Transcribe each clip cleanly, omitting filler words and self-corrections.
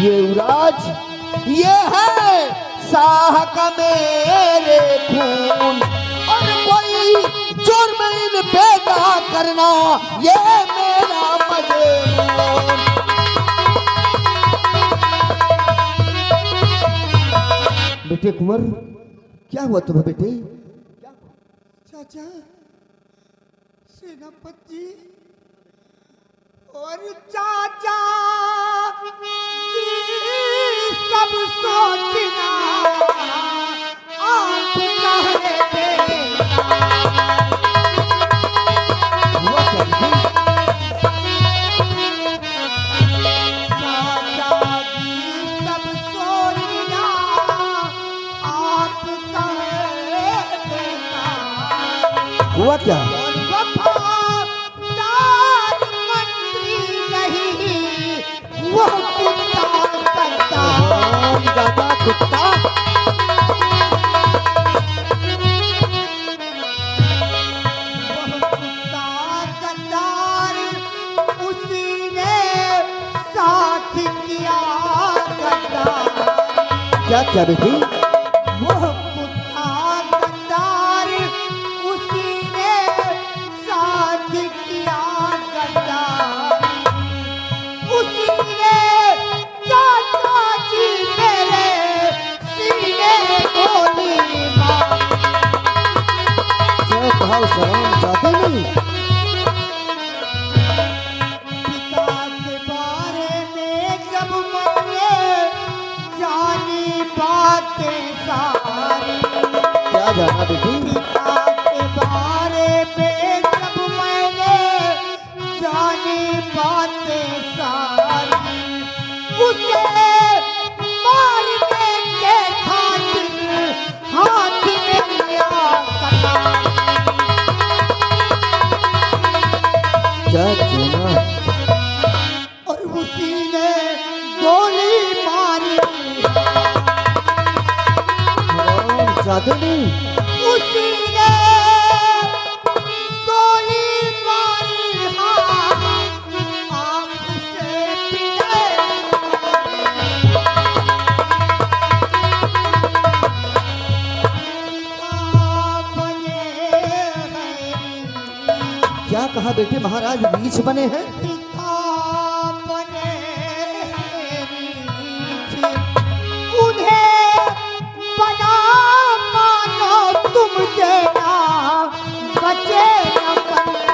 ये युवराज ये है शाह का मेरे खून, और कोई जुर्म इन पे ना करना ये मेरा मजनून। बेटे कुंवर क्या हुआ तुम्हें बेटे? चाचा सेनापति जी और चाचा जी सब सोचना आप कहे हुआ क्या बेटे? चाचा जी सब सोचना आप कहे हुआ क्या? वो कुत्ता करता दादा कुत्ता गद्दार उसी ने साथ किया गद्दार। क्या क्या बेटी? वो कुत्ता गद्दार उसी ने साथ किया गद्दार। उसी ने चाचा जी मेरे सीने गोली मारी। जय भाव सलाम जाते नहीं। पिता के बारे में जब मैंने जानी बातें सारी। क्या जाना बेटी? पिता के बारे में जब मैंने जानी बातें सारी, उसे मारने के खातिर हाथ में लिया कटार। क्या जाना? और उसी ने गोली मारी। हराम जाते नहीं। उसी ने गोली मारी। हाँ आपसे पिटे बने हैं। क्या कहा बेटे? महाराज रीछ बने हैं? पिता बने रीछ। उन्हें बना मानो तुम देना बचे न बनी।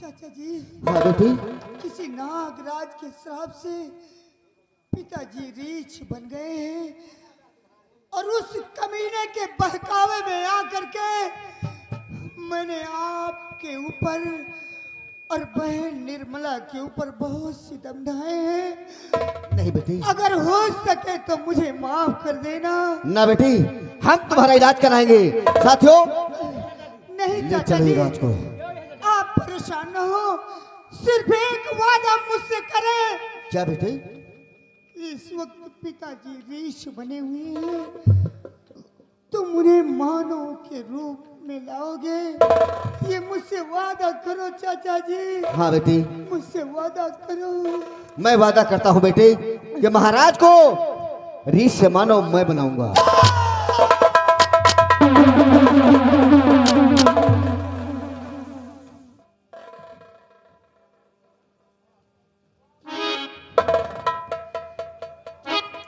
चाचा जी हाँ बेटी। किसी नागराज के श्राप से पिताजी रीछ बन गए हैं, और उस कमीने के बहकावे में आकर के मैंने आपके ऊपर और बहन निर्मला के ऊपर बहुत सितम ढाए हैं। नहीं बेटी। अगर हो सके तो मुझे माफ कर देना। ना बेटी, हम तुम्हारा इलाज कराएंगे। साथियों नहीं ले चाचा चलो जी, युवराज को। आप परेशान न हो, सिर्फ एक वादा मुझसे करें। क्या बेटे? इस वक्त पिताजी रीछ बने हुए हैं, तुम उन्हें मानव के रूप में लाओगे, ये मुझसे वादा करो चाचा जी। हाँ बेटी, मुझसे वादा करो। मैं वादा करता हूँ बेटे कि महाराज को रीछ से मानव मैं बनाऊंगा।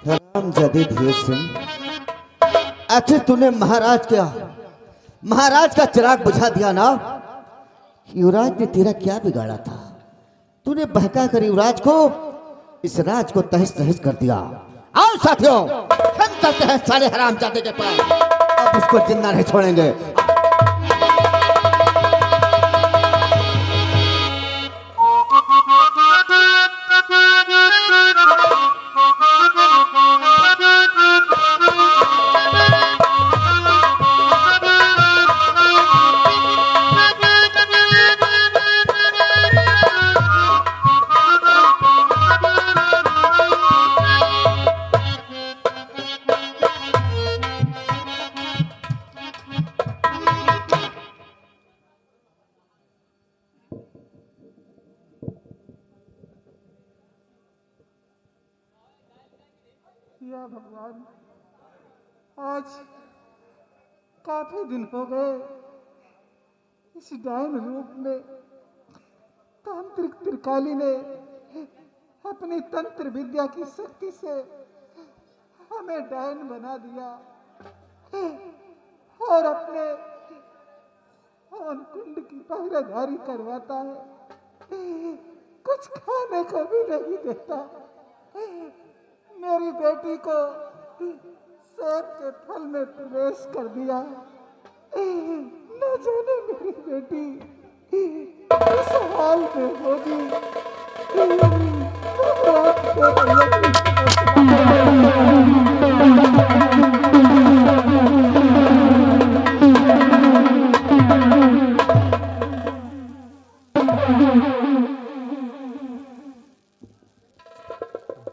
रामजादे धीर सिंह, आखिर तूने महाराज का चिराग बुझा दिया ना। युवराज ने तेरा क्या बिगाड़ा था? तूने बहका कर युवराज को, इस राज को तहस तहस कर दिया। आओ साथियों, हम चलते हैं साले हरामजादे के पास, अब उसको जिंदा नहीं छोड़ेंगे। या भगवान, आज काफी दिन हो गए इस डायन रूप में तांत्रिक त्रिकाली ने अपनी तंत्र विद्या की शक्ति से हमें डायन बना दिया और अपने हवन कुंड की पहरेदारी करवाता है, कुछ खाने को भी नहीं देता। मेरी बेटी को सेब के फल में प्रवेश कर दिया। न जाने मेरी बेटी इस हाल में होगी।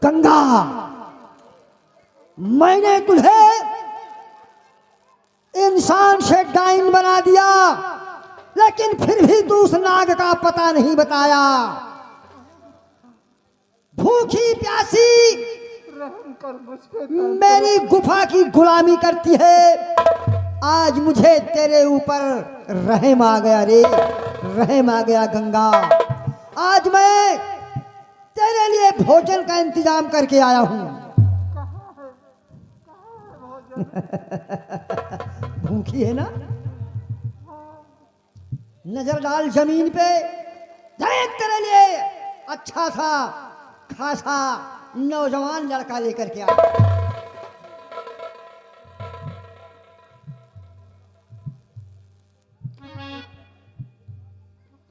गंगा, मैंने तुझे इंसान से डाइन बना दिया, लेकिन फिर भी तू उस नाग का पता नहीं बताया। भूखी प्यासी रहम कर मुझ पे मेरी गुफा की गुलामी करती है। आज मुझे तेरे ऊपर रहम आ गया रे, रहम आ गया गंगा। आज मैं तेरे लिए भोजन का इंतजाम करके आया हूं। भूखी है ना? नजर डाल जमीन पे, देख तेरे लिए अच्छा सा खासा नौजवान लड़का लेकर के आया।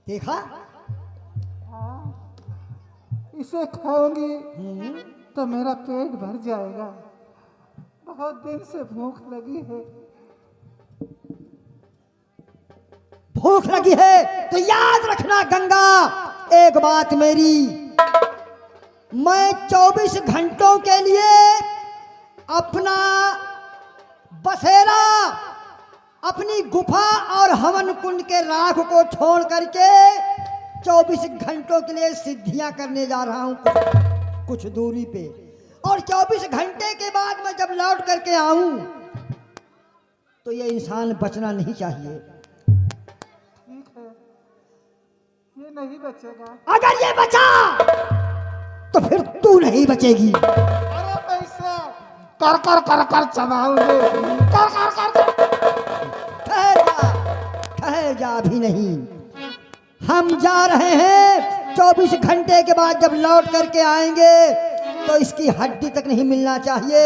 देखा? इसे खाऊंगी तो मेरा पेट भर जाएगा। बहुत दिन से भूख लगी है। भूख लगी है तो याद रखना गंगा, एक बात मेरी, मैं 24 घंटों के लिए अपना बसेरा, अपनी गुफा और हवन कुंड के राख को छोड़ करके 24 घंटों के लिए सिद्धियां करने जा रहा हूं कुछ दूरी पे। और 24 घंटे के बाद मैं जब लौट करके आऊं तो ये इंसान बचना नहीं चाहिए। ठीक है, ये नहीं बचेगा। अगर ये बचा तो फिर तू नहीं बचेगी। अरे मैं इसे कर कर कर कर चबाऊंगी, कर कर कर कर। ठहर जा, अभी नहीं। हम जा रहे हैं, 24 घंटे के बाद जब लौट करके आएंगे तो इसकी हड्डी तक नहीं मिलना चाहिए।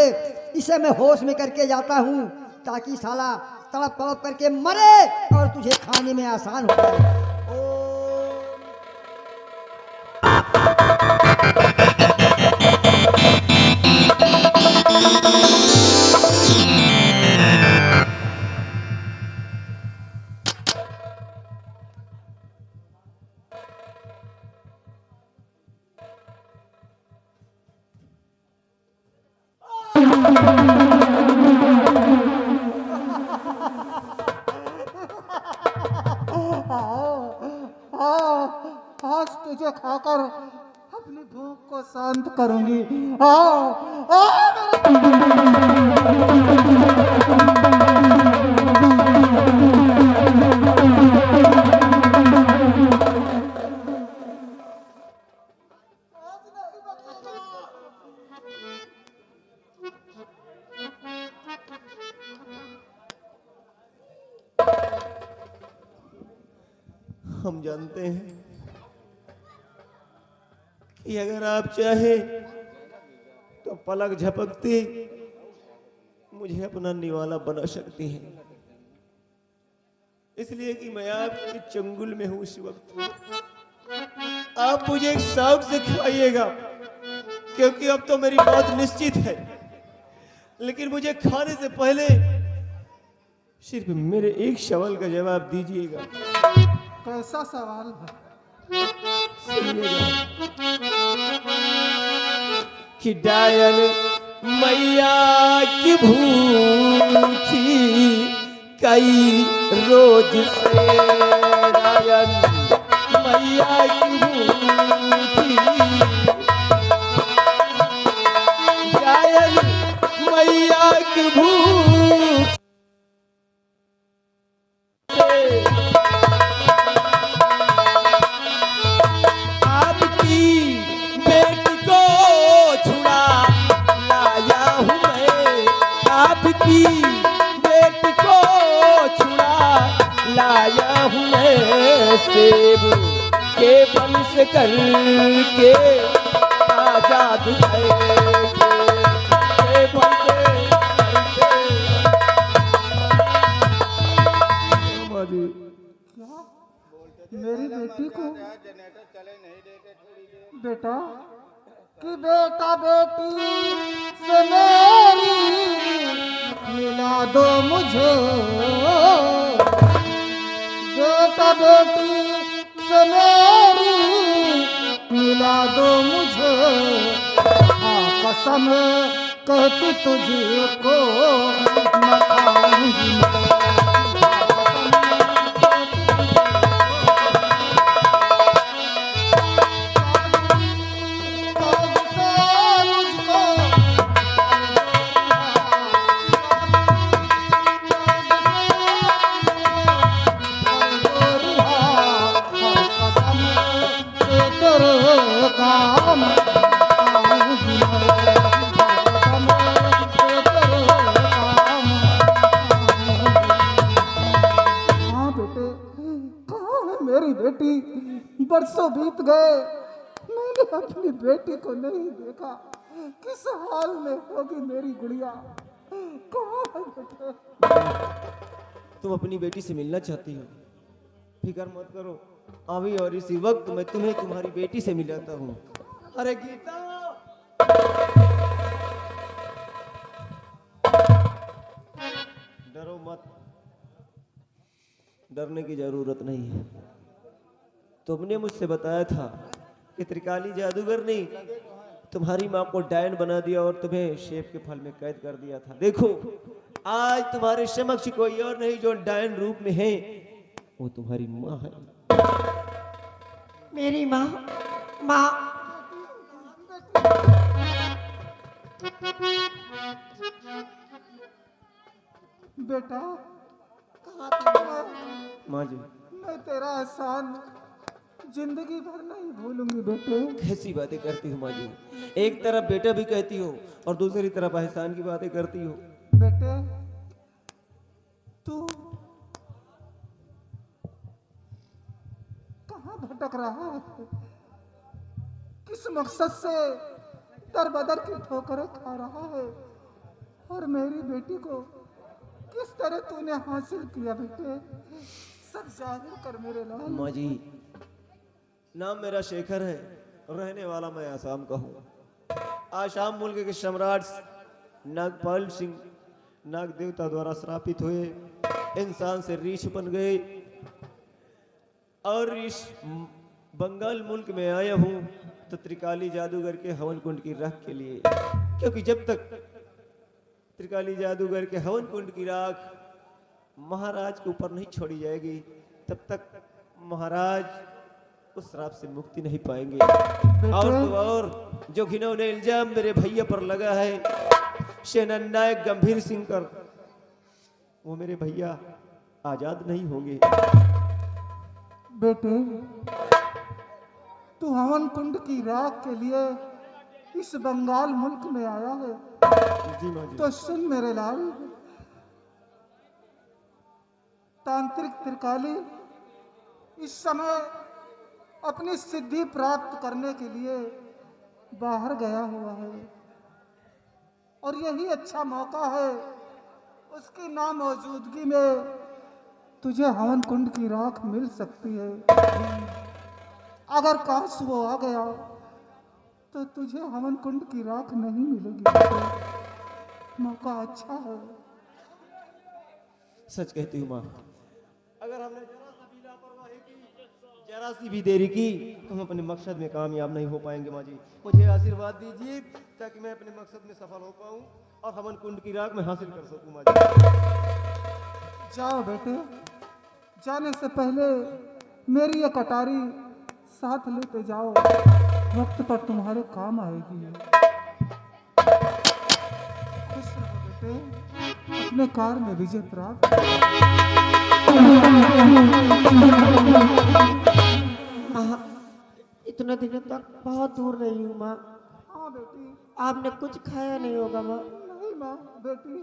इसे मैं होश में करके जाता हूँ ताकि साला तड़प तड़प करके मरे और तुझे खाने में आसान हो जाए। आज तुझे खाकर अपनी भूख को शांत करूंगी। आओ हम जानते हैं कि अगर आप चाहे तो पलक झपकते मुझे अपना निवाला बना सकती हैं, इसलिए कि मैं आपके चंगुल में हूं। इस वक्त आप मुझे एक शौक से खिलाइएगा, क्योंकि अब तो मेरी मौत निश्चित है। लेकिन मुझे खाने से पहले सिर्फ मेरे एक सवाल का जवाब दीजिएगा। कैसा सवाल है? कि डायन मैया की भूखी कई रोज से, डायन मैया की भूखी, डायन की भूख से आपकी बेटी को छुड़ा लाया हूँ मैं, आपकी बेटी को छुड़ा लाया हूँ मैं, सेब के बन से करके आजाद है, सेब के बन से करके। मेरी बेटी को बेटा कि बेटा बेटी से मेरी मिला दो मुझे, बेटा बेटी से मेरी मिला दो मुझे, हाँ कसम कहती तुझको न खाऊंगी मैं। मेरी बेटी, बरसों बीत गए, मैंने अपनी बेटी को नहीं देखा। किस हाल में होगी मेरी गुड़िया? कहाँ है बेटे? तुम अपनी बेटी से मिलना चाहती हो, फिक्र मत करो, अभी और इसी वक्त मैं तुम्हें तुम्हारी बेटी से मिलाता हूँ। अरे गीता, डरो मत, डरने की जरूरत नहीं है। तुमने मुझसे बताया था कि त्रिकाली जादूगर ने तुम्हारी माँ को डायन बना दिया और तुम्हें शेप के फल में कैद कर दिया था। देखो आज तुम्हारे समक्ष कोई और नहीं जो डायन रूप में है, वो तुम्हारी माँ है। मेरी माँ, माँ बेटा माँ जी, मैं तेरा एहसान जिंदगी भर नहीं भूलूंगी बेटे। कैसी बातें करती हो माँ जी, एक तरफ बेटा भी कहती हो और दूसरी तरफ एहसान की बातें करती हो। बेटे तू कहाँ भटक रहा है? किस मकसद से दर बदर की ठोकरें खा रहा है? और मेरी बेटी को किस तरह तूने हासिल किया बेटे? सब जाहिर कर मेरे लाल। माँ जी, नाम मेरा शेखर है, रहने वाला मैं आसाम का हूँ। आसाम मुल्क के सम्राट नागपाल सिंह नाग देवता द्वारा श्रापित हुए इंसान से रीछ बन गए और इस बंगाल मुल्क में आया हूँ तो त्रिकाली जादूगर के हवन कुंड की राख के लिए, क्योंकि जब तक त्रिकाली जादूगर के हवन कुंड की राख महाराज के ऊपर नहीं छोड़ी जाएगी तब तक महाराज उस श्राप से मुक्ति नहीं पाएंगे। और तो और जो घिनौने इल्जाम मेरे भैया पर लगा है सेना नायक गंभीर सिंह कर, वो मेरे भैया आजाद नहीं होंगे। बेटे तू हवन कुंड की राख के लिए इस बंगाल मुल्क में आया है। जी माँ जी। तो सुन मेरे लाल, तांत्रिक त्रिकाली इस समय अपनी सिद्धि प्राप्त करने के लिए बाहर गया हुआ है और यही अच्छा मौका है उसकी नामौजूदगी में तुझे हवन कुंड की राख मिल सकती है। अगर काश वो आ गया तो तुझे हवन कुंड की राख नहीं मिलेगी। मौका अच्छा है। सच कहती हूँ माँ, अगर हमने जरा सा भी लापरवाही की, जरा सी भी देरी की तो हम अपने मकसद में कामयाब नहीं हो पाएंगे। माँ जी मुझे आशीर्वाद दीजिए ताकि मैं अपने मकसद में सफल हो पाऊँ और हवन कुंड की राख में हासिल कर सकूँ। माँ जी जाओ बेटे, जाने से पहले मेरी ये कटारी साथ लेते जाओ, वक्त पर तुम्हारे काम आएगी। खुश रहो बेटे। उसने कार में विजय प्राप्त इतना दिन तक बहुत दूर रही हूँ माँ। हाँ बेटी। आपने कुछ खाया नहीं होगा माँ। नहीं माँ बेटी।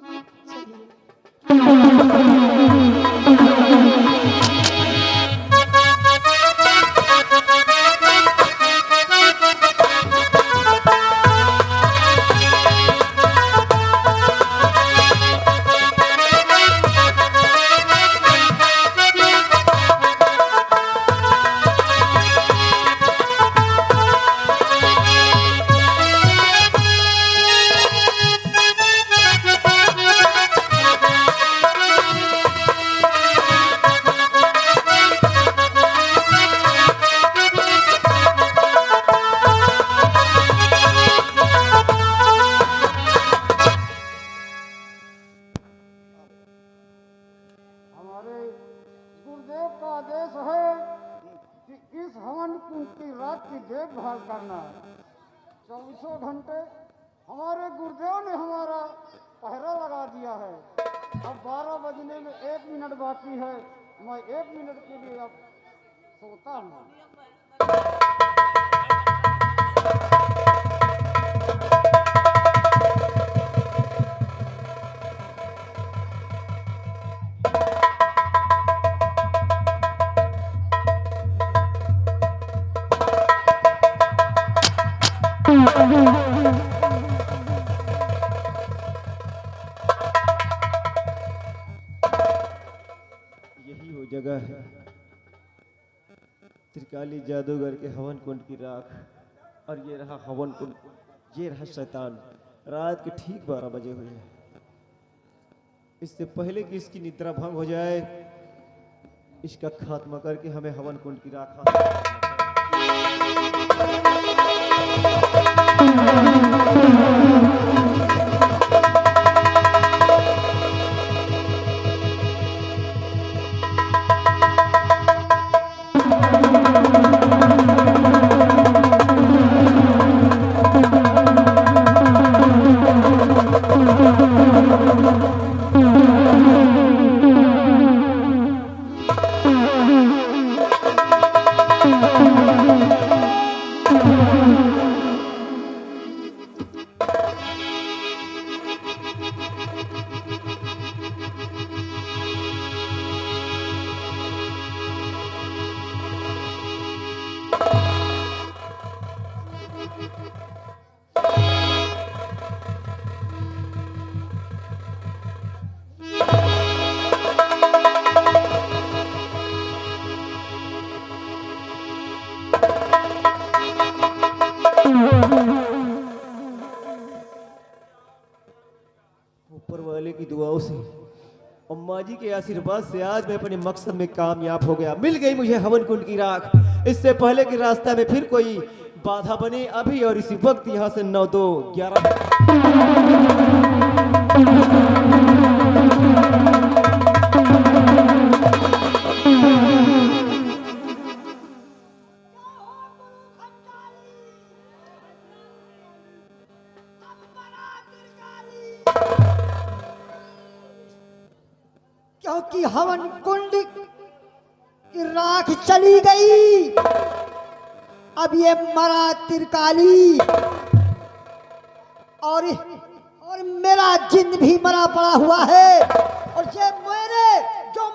गुरुदेव का आदेश है कि इस हवन कुंड की रात की देखभाल करना है। 24 घंटे हमारे गुरुदेव ने हमारा पहरा लगा दिया है। अब 12 बजने में 1 मिनट बाकी है। मैं 1 मिनट के लिए अब सोता हूँ। यही वो जगह है, त्रिकाली जादूगर के हवन कुंड की राख। और ये रहा हवन कुंड, ये रहा शैतान। रात के ठीक 12 बजे हुए हैं। इससे पहले कि इसकी निद्रा भंग हो जाए, इसका खात्मा करके हमें हवन कुंड की राख ऊपर वाले की दुआओं से, अम्मा जी के आशीर्वाद से आज मैं अपने मकसद में कामयाब हो गया। मिल गई मुझे हवन कुंड की राख। इससे पहले कि रास्ता में फिर कोई बाधा बने, अभी और इसी वक्त यहाँ से 9-2-11 क्योंकि हवन कुंड की राख चली गई। अब ये मरा त्रिकाली और मेरा जिन भी मरा पड़ा हुआ है। और ये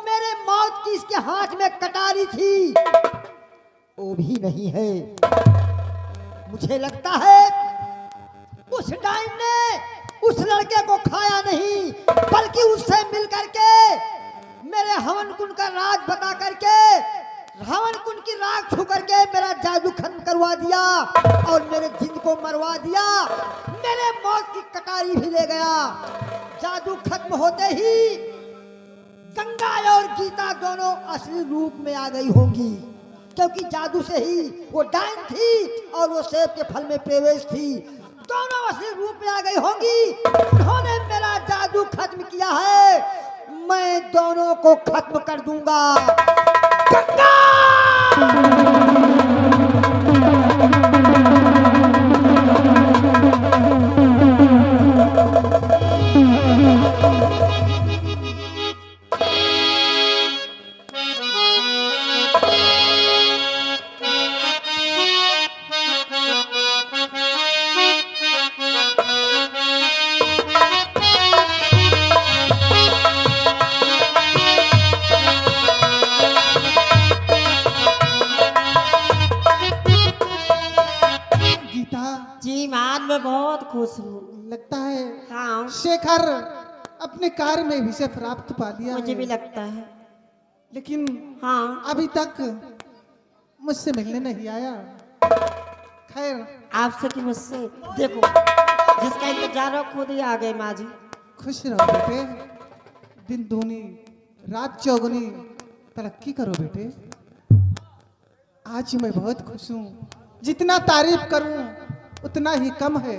मेरे मौत की इसके हाथ में कटारी थी, वो भी नहीं है। मुझे लगता है उस डाइन ने उस लड़के को खाया नहीं, बल्कि उससे मिल करके मेरे हवन कुंड का राज बता करके हवन कुंड की राख छू करके मेरा जादू खत्म करवा दिया और मेरे जिन को मरवा दिया। मेरे मौत की कटारी भी ले गया। जादू खत्म होते ही गंगा और गीता दोनों असली रूप में आ गई होंगी, क्योंकि जादू से ही वो डाइन थी और वो सेब के फल में प्रवेश थी। दोनों असली रूप में आ गई होंगी। उन्होंने मेरा जादू खत्म किया है, मैं दोनों को खत्म कर दूंगा। गंगा! खुश हूँ। लगता है हाँ शेखर अपने कार्य में विजय प्राप्त पा लिया मुझे है। भी लगता है। लेकिन हाँ अभी तक मुझसे मिलने नहीं आया। खैर आपसे कि मुझसे, देखो जिसका इंतजार हो खुद ही आ गए माँ जी। खुश रहो बेटे, दिन दूनी रात चौगुनी तरक्की करो बेटे। आज मैं बहुत खुश हूँ, जितना तारीफ करूँ उतना ही कम है।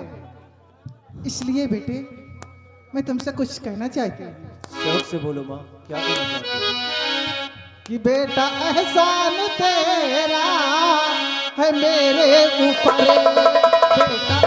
इसलिए बेटे मैं तुमसे कुछ कहना चाहती हूँ शौक से बोलो माँ, क्या कहना चाहते हो? कि बेटा एहसान तेरा है मेरे ऊपर, बेटा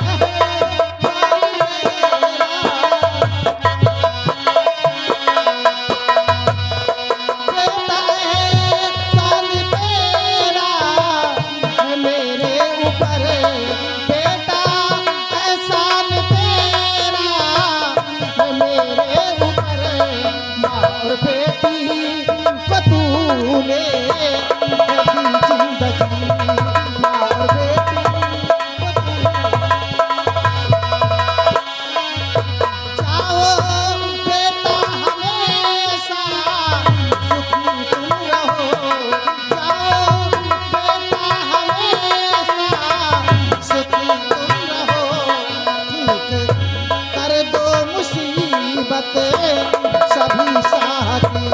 सभी साथी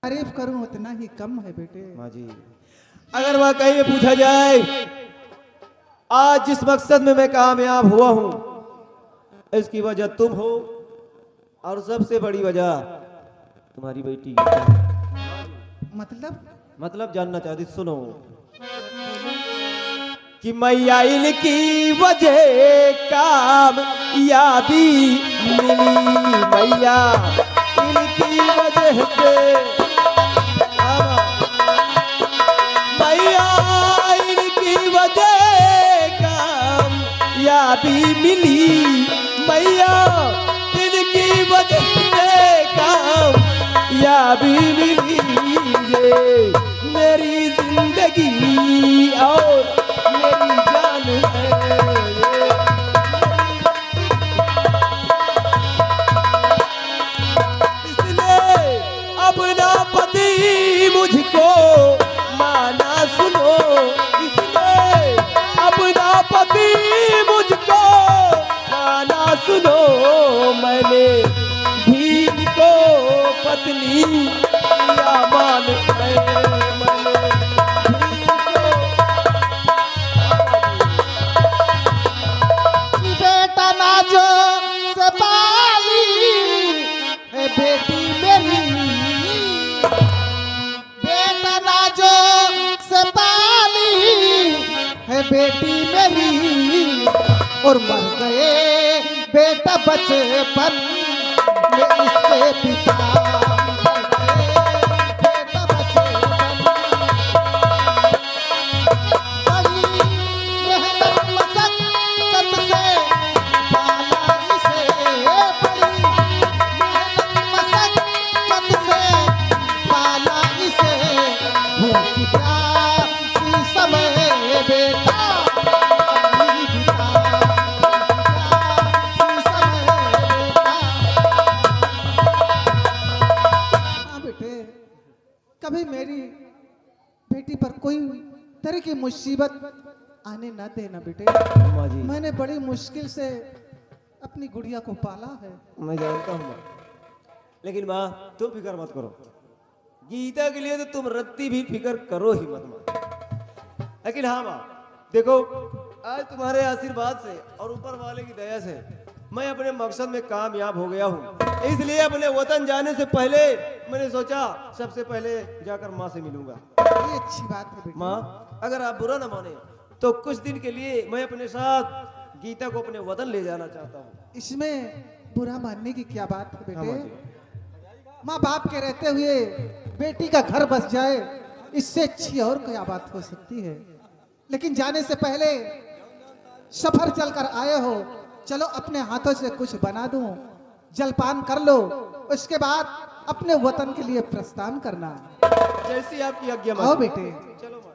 तारीफ करूं उतना ही कम है बेटे। माँ जी, अगर वाकई में पूछा जाए आज जिस मकसद में मैं कामयाब हुआ हूं, इसकी वजह तुम हो, और सबसे बड़ी वजह तुम्हारी बेटी गीता है। मतलब जानना चाहती, सुनो कि मैया इनकी वजह कामयाबी मिली, मैया इनकी वजह से, मैया इनकी वजह कामयाबी मिली, मैया इनकी वजह से कामयाबी मिली। ये मेरी जिंदगी और मेरी जान है, इसलिए अपना पति मुझको माना सुनो, इसलिए अपना पति मुझको माना सुनो, मैंने भीम को पत्नी किया मान, बेटा नाजो से पाली है बेटी मेरी, बेटा नाजो से पाली है बेटी मेरी, और मर गए बेटा बचपन में इसके पिता, बेटा बचपन बड़ी मेहनत मशक्कत से पाला इसे, बड़ी मेहनत मशक्कत से पाला इसे, भूखी प्यासी समय बेटा नहीं बिता, प्यासी समय बेटा। हाँ बेटे, कभी मेरी बेटी पर कोई तरह की मुसीबत आने ना देना बेटे। माँ जी, मैंने बड़ी मुश्किल से अपनी गुड़िया को पाला है। मैं जानता हूँ माँ, लेकिन माँ तुम फिक्र मत करो, गीता के लिए तो तुम रत्ती भी फिक्र करो ही मत माँ। लेकिन हाँ माँ देखो, आज तुम्हारे आशीर्वाद से और ऊपर वाले की दया से मैं अपने मकसद में कामयाब हो गया हूँ, इसलिए अपने वतन जाने से पहले मैंने सोचा सबसे पहले जाकर माँ से मिलूंगा। ये अच्छी बात है बेटे। माँ अगर आप बुरा ना माने तो कुछ दिन के लिए मैं अपने साथ गीता को अपने वतन ले जाना चाहता हूँ। इसमें बुरा मानने की क्या बात है हाँ बेटे। माँ जी। माँ बाप के रहते हुए बेटी का घर बस जाए, इससे अच्छी और क्या बात हो सकती है। लेकिन जाने से पहले सफर चलकर आए हो, चलो अपने हाथों से कुछ बना दूं, जलपान कर लो, उसके बाद अपने वतन के लिए प्रस्थान करना। जैसी आपकी आज्ञा आओ माँ। बेटे। चलो माँ।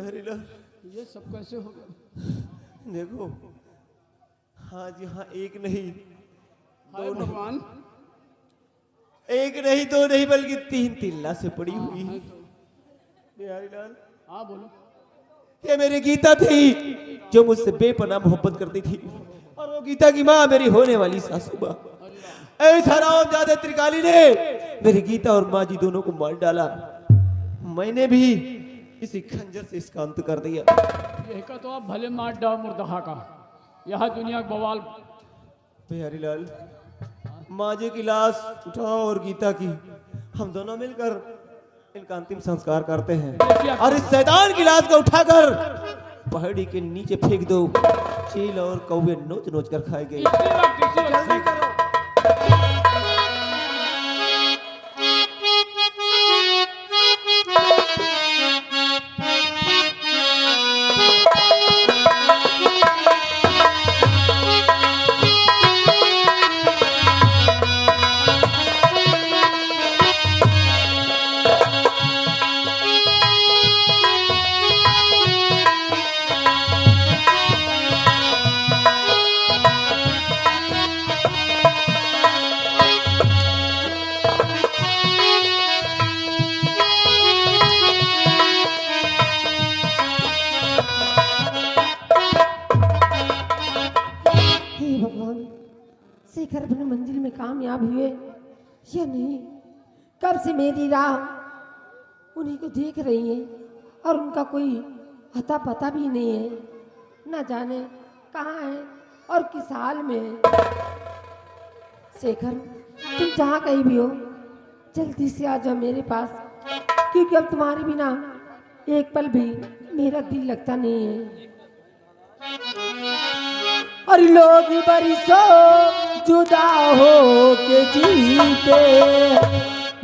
हरिलाल, ये सब कैसे हो गया? देखो आज यहाँ एक नहीं हाय भगवान। एक नहीं दो नहीं बल्कि तीन तीन लाशें पड़ी हुई हैं। हरिलाल, हाँ बोलो। ये मेरी गीता थी जो मुझसे बेपनाह मोहब्बत करती थी, और वो गीता की माँ मेरी होने वाली सासू माँ। ऐसा रामजादा त्रिकाली ने मेरी गीता और माँ जी दोनों को मार डाला। मैंने भी इसी खंजर से इसका अंत कर दिया। यही का तो आप भले मार डाओ मुर्दहा का, यह दुनिया का बवाल। हरिलाल, माँ जी की लाश उठाओ और गीता की हम दोनों मिलकर इनका अंतिम संस्कार करते हैं, और इस शैतान की लाश को उठाकर पहाड़ी के नीचे फेंक दो। चील और कौवे नोच नोच कर खाए गए। जल्दी करो। हे भगवान, शेखर अपनी मंजिल में कामयाब हुए या नहीं? कब से मेरी राह उन्हीं को देख रही है और उनका कोई अता पता भी नहीं है। न जाने कहाँ है और किस हाल में है। शेखर, तुम जहाँ कहीं भी हो जल्दी से आ जाओ मेरे पास, क्योंकि अब तुम्हारे बिना एक पल भी मेरा दिल लगता नहीं है। और लोग बरसों जुदा हो के जीते,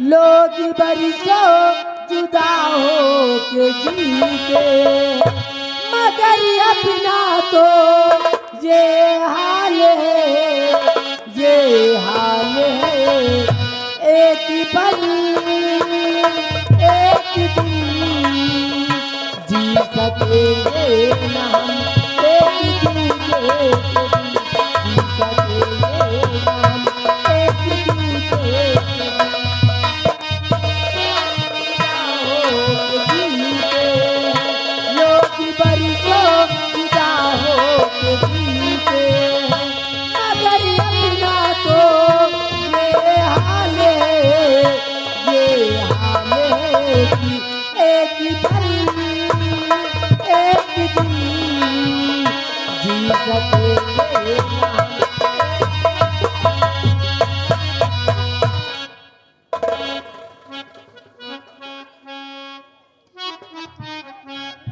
लोग बरसों जुदा हो के जीते, मगर अपना तो ये हाल है, ये हाल है। एक पल एक दिन जी सकेंगे ना हम, एक दूसरे के बिन जी सकेंगे ना हम, एक दूसरे के बिन। हो के जीते लोग बरसों जुदा हो के जीते, मगर अपना तो ये हाल है, ये हाल है कि एक पल एक दिन जी सकेंगे ना हम।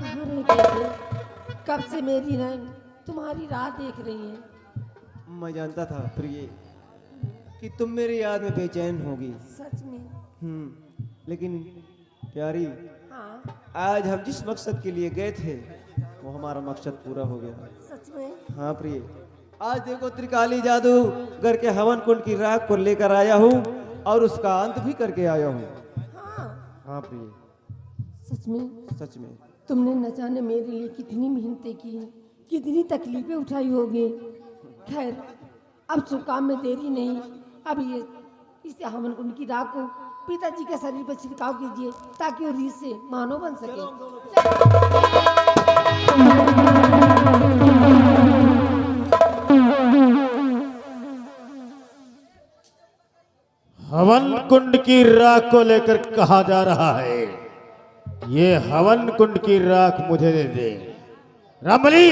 कहाँ रह गए थे? कब से मेरी नैन तुम्हारी राह देख रही है। मैं जानता था प्रिय कि तुम मेरी याद में बेचैन होगी। सच में? लेकिन प्यारी, हाँ, आज हम जिस मकसद के लिए गए थे वो हमारा मकसद पूरा हो गया। सच में? हाँ प्रिय, आज देखो त्रिकाली जादूगर के हवन कुंड की राख को लेकर आया हूँ और उसका अंत भी करके आया हूँ। हाँ, हाँ हाँ प्रिय, सच में सच में। तुमने न जाने मेरे लिए कितनी मेहनतें की, कितनी तकलीफें उठाई होगी। खैर अब शुभ काम में देरी नहीं, अब ये इस हवन कुंड की राख को पिताजी के शरीर पर छिड़काव कीजिए ताकि वो रीत से मानव बन सके। हवन कुंड की राख को लेकर कहा जा रहा है, ये हवन कुंड की राख मुझे दे दे। रामबली,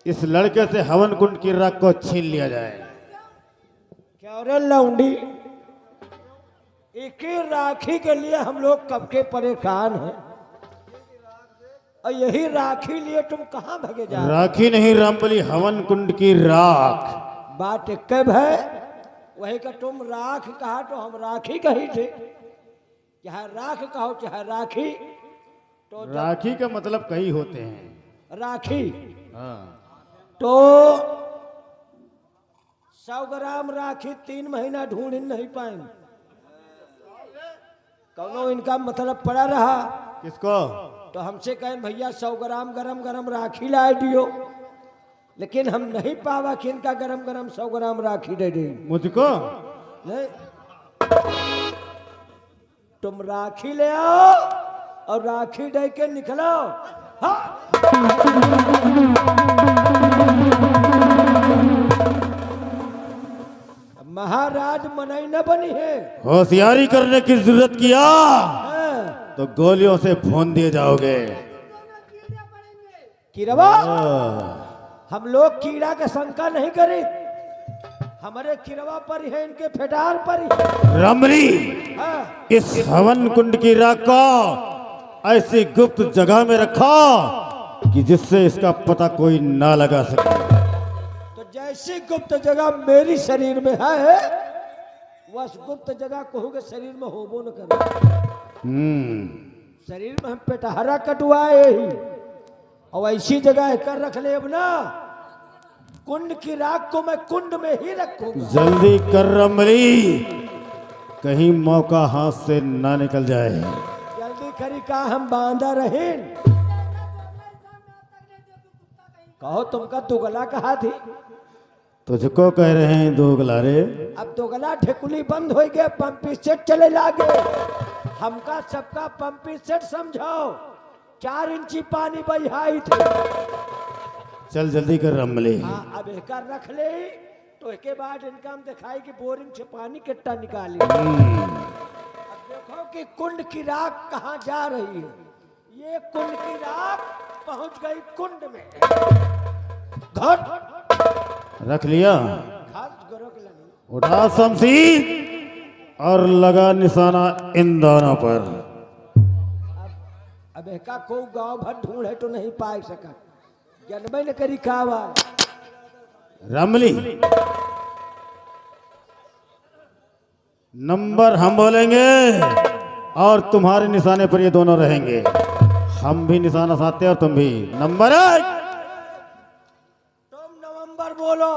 इस लड़के से हवन कुंड की राख को छीन लिया जाए। क्या रे लौंडी, एक ही राखी के लिए हम लोग कब के परेशान हैं, और यही राखी लिए तुम कहाँ भगे जा रहे हो? राखी नहीं रामबली, हवन कुंड की राख। बात कब है, वही का तुम राख कहा तो हम राखी कही थे, चाहे राख कहो चाहे राखी, तो राखी का मतलब कई होते हैं। राखी हाँ। तो 100 ग्राम राखी 3 महीना ढूंढ नहीं पाएंगे, कौनो इनका मतलब पड़ा रहा। किसको? तो हमसे कहें भैया 100 ग्राम गरम गरम राखी लाए दियो, लेकिन हम नहीं पावा कि इनका गरम गरम 100 ग्राम राखी दे दी। मुझको? नहीं, तुम राखी ले आओ और राखी दे के निकलो। हाँ। महाराज मनई न बनी है, होशियारी करने की जरूरत किया हाँ। तो गोलियों से भून दिए जाओगे। किरवा, हम लोग कीड़ा का शंका नहीं करी, हमारे किरवा पर है, इनके फेटार पर ही। रामबली, हाँ। इस हवन कुंड की राख को ऐसी गुप्त जगह में रखा कि जिससे इसका पता कोई ना लगा सके। तो जैसी गुप्त जगह मेरी शरीर में है, वह गुप्त जगह कहोगे शरीर में होबो न करे। शरीर में हम पेटहरा कटवाए ही, और ऐसी जगह कर रख ले अब ना, कुंड की राख को मैं कुंड में ही रखूंगा। जल्दी कर रामबली, कहीं मौका हाथ से ना निकल जाए। जल्दी करी का हम बांधा रहे। कहो तुमका दुगला कहा थी, तुझको कह रहे हैं दोगला रे। अब दोगला ठेकुली बंद हो गया, पंपी सेट चले लागे। हमका सबका पंपी सेट समझाओ, 4 इंची पानी बहाई थे। चल जल्दी कर रामबली। हाँ, अब एक रख ले, तो एक बाद इनका हम दिखाई कि बोरिंग से पानी कितना निकाली। अब देखो कि कुंड की राख कहाँ जा रही है। ये कुंड की राख पहुंच गई कुंड में। घट रख लिया, घट गुरुक लगी। उठा शमशीर और लगा निशाना इन दोनों पर। अब एका को गांव भर ढूंढे तो नहीं पा सका, जनबे न करी कावा। रामबली, नंबर हम बोलेंगे और तुम्हारे निशाने पर ये दोनों रहेंगे। हम भी निशाना साधते और तुम भी। नंबर 1। तुम नवंबर बोलो।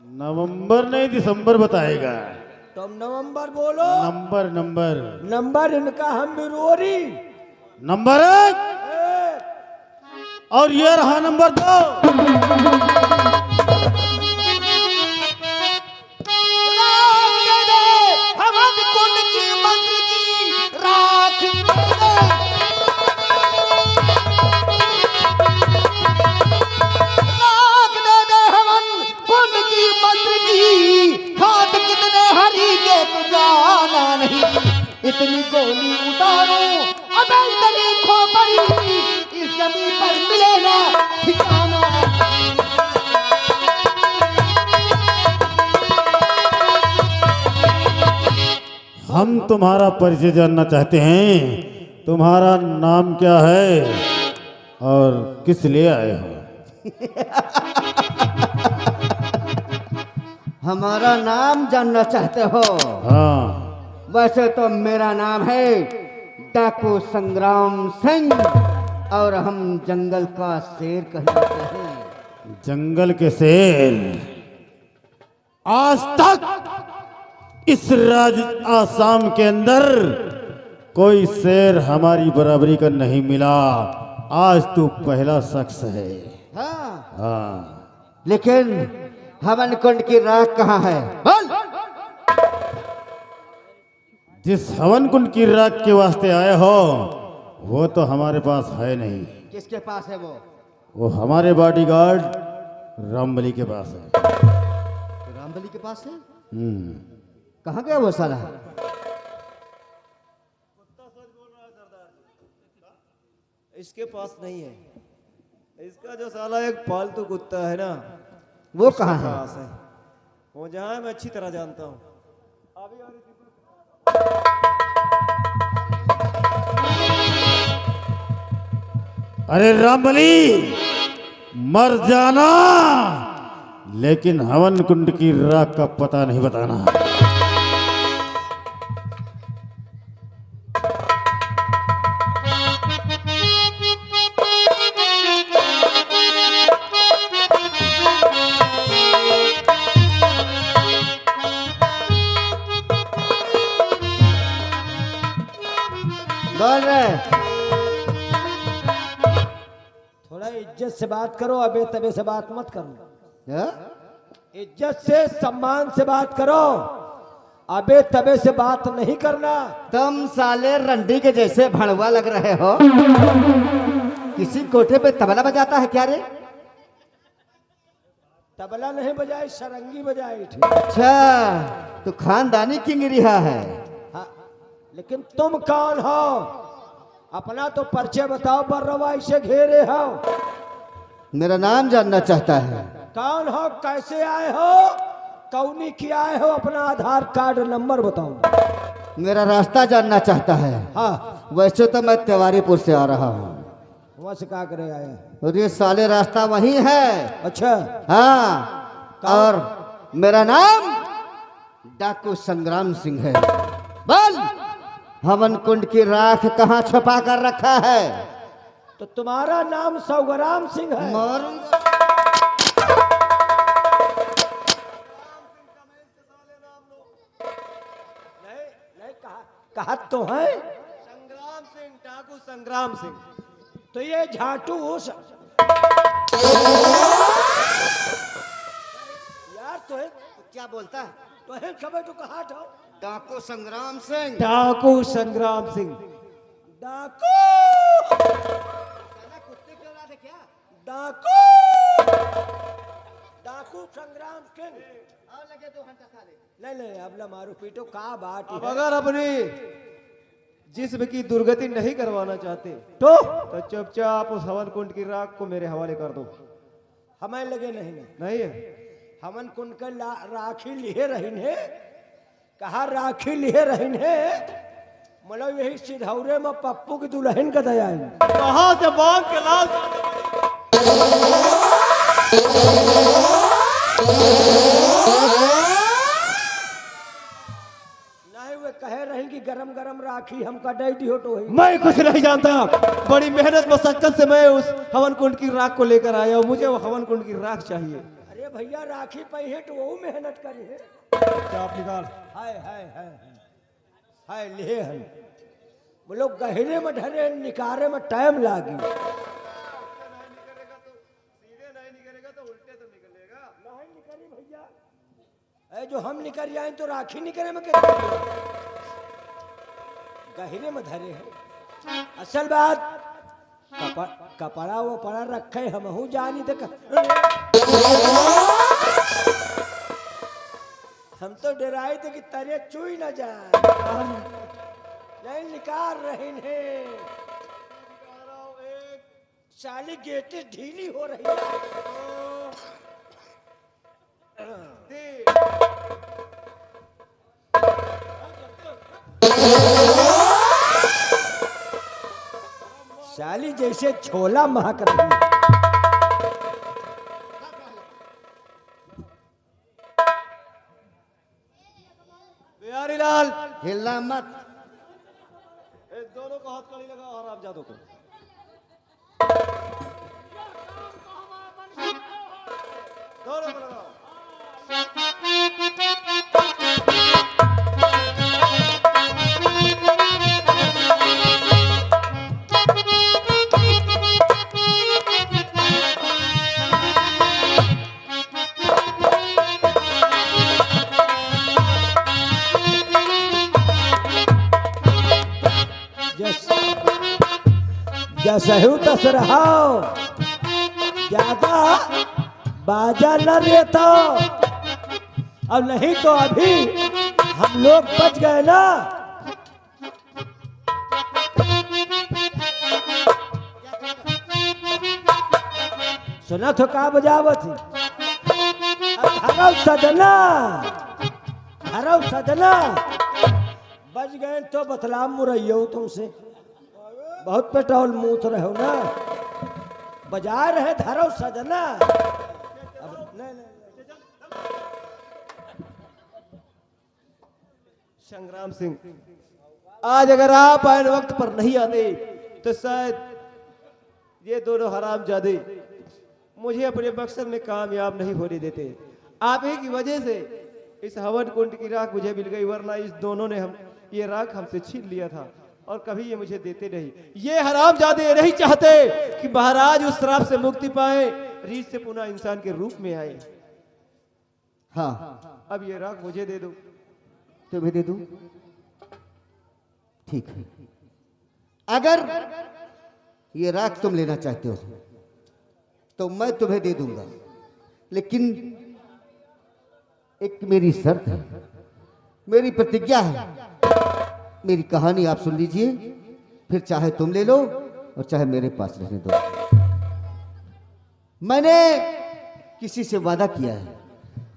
नवंबर नहीं, दिसंबर बताएगा। तुम नवंबर बोलो। नंबर नंबर नंबर इनका हम बिरोरी। नंबर 1 और ये रहा नंबर 2। इतनी गोली उतारो अब तनी खोपड़ी, इस जमीन पर मिलेगा ठिकाना। हम तुम्हारा परिचय जानना चाहते हैं। तुम्हारा नाम क्या है और किस लिए आए हो? हमारा नाम जानना चाहते हो? हाँ। वैसे तो मेरा नाम है डाकू संग्राम सिंह, और हम जंगल का शेर कहलाते हैं। जंगल के शेर। आज तक इस राज आसाम के अंदर कोई शेर हमारी बराबरी का नहीं मिला। आज तू पहला शख्स है। हाँ, हाँ, लेकिन हवन कुंड की राख कहाँ है? बोल। जिस हवन कुंड की राख के वास्ते आए हो वो तो हमारे पास है नहीं। किसके पास है वो? वो हमारे बॉडीगार्ड रामबली के पास है। रामबली के पास है? हम्म। कहाँ गया वो साला? इसके पास नहीं है। इसका जो साला एक पालतू कुत्ता है ना, वो कहाँ है? पास है। वो जहाँ है मैं अच्छी तरह जानता हूँ। अभी और अरे रामबली, मर जाना, लेकिन हवन कुंड की राख का पता नहीं बताना। बोल रहे। थोड़ा इज्जत से बात करो, अबे तबे से बात मत करो। हाँ? इज्जत से सम्मान से बात करो, अबे तबे से बात नहीं करना। तुम साले रंडी के जैसे भड़वा लग रहे हो। किसी कोठे पे तबला बजाता है क्या रे? तबला नहीं बजाई, सरंगी बजाई थी। अच्छा, तो खानदानी किंग रिहा है। हाँ, लेकिन तुम कौन हो? अपना तो परिचय बताओ, बर्रवा इसे घेरे हो। मेरा नाम जानना चाहता है? कौन हो, कैसे आए हो, कौनी की आए हो, अपना आधार कार्ड नंबर बताओ। मेरा रास्ता जानना चाहता है? हाँ, वैसे तो मैं तिवारीपुर से आ रहा हूँ। वहां से क्या करे आए? और ये साले रास्ता वही है। अच्छा, हाँ, और मेरा नाम डाकू संग्राम सिंह है। बोल, हवन कुंड की राख कहाँ छुपा कर रखा है? तो तुम्हारा नाम सौगराम सिंह है? मारूंगा। नहीं नहीं, कहा तो है। संग्राम सिंह, डाकू संग्राम सिंह। तो ये झाटू यार तो है, क्या बोलता है? तो है खबर तो कहा था। डाकू संग्राम सिंह। डाकू संग्राम सिंह। डाकू कुत्ते क्यों रहा थे क्या? डाकू डाकू संग्राम सिंह। और लगे 2 घंटा साले। नहीं नहीं, अब ना मारो पीटो, का बात अब है। अगर अपनी जिस्म की दुर्गति नहीं करवाना चाहते तो चुपचाप उस हवन कुंड की राख को मेरे हवाले कर दो। हमें लगे नहीं नहीं है? हमन कुंड के राखी लिए रहीन है। कहा राखी लिए रहीन है, मतलब यही सिधौरे में पप्पू की दुल्हन का दया है। कहाँ से बांध के लाश? नहीं वे कहे रही कि गरम गरम राखी हमका डै दियो तो है। मैं कुछ नहीं जानता। बड़ी मेहनत मशक्कत से मैं उस हवन कुंड की राख को लेकर आया हूँ। मुझे वो हवन कुंड की राख चाहिए। अरे भैया, राखी पहिए तो वो मेहनत करी है। चाप निकाल। हाय हाय हाय हाय, ले हन वो लोग गहरे में ढरे, निकारे में टाइम लागी। नहीं निकली भैया, ऐ जो हम निकल जाए तो राखी निकले में कैसे? गहरे में धरे हैं। असल बात कपड़ा वो पड़ा रखे, हम हूँ जानी तक। हम तो डराए थे कि तरे चुई न जाए। नहीं निकाल रहे हैं। साली गेटे ढीली हो रही साली जैसे छोला महक रही। बिहारी लाल, हिलना मत। दोनों को हाथ कड़ी लगा और आप जादू को दोनों को लगाओ। ऐसा तस रहा ज्यादा बाजा न रहता, अब नहीं तो अभी हम लोग बच गए ना। सुना तो का बजावत हरव सजना, हरव सजना बच गए तो बतलाम मुरैयो तुमसे, बहुत पेट्रोल मूत रहे हो ना, बजा रहे धरव सजना। अब नहीं। संग्राम सिंह, आज अगर आप आए वक्त पर नहीं आते तो शायद ये दोनों हरामजादे मुझे अपने मकसद में कामयाब नहीं होने देते। आप ही की वजह से इस हवन कुंड की राख मुझे मिल गई, वरना इस दोनों ने ये राख हमसे छीन लिया था और कभी ये मुझे देते नहीं। ये हरामजादे नहीं चाहते कि महाराज उस श्राप से मुक्ति पाए, रीछ से पुनः इंसान के रूप में आए। हाँ, अब ये राख मुझे दे दो। तुम्हें दे दूं? ठीक है, अगर ये राख तुम लेना चाहते हो तो मैं तुम्हें दे दूंगा, लेकिन एक मेरी शर्त है, मेरी प्रतिज्ञा है। मेरी कहानी आप सुन लीजिए, फिर चाहे तुम ले लो और चाहे मेरे पास रहने दो। मैंने किसी से वादा किया है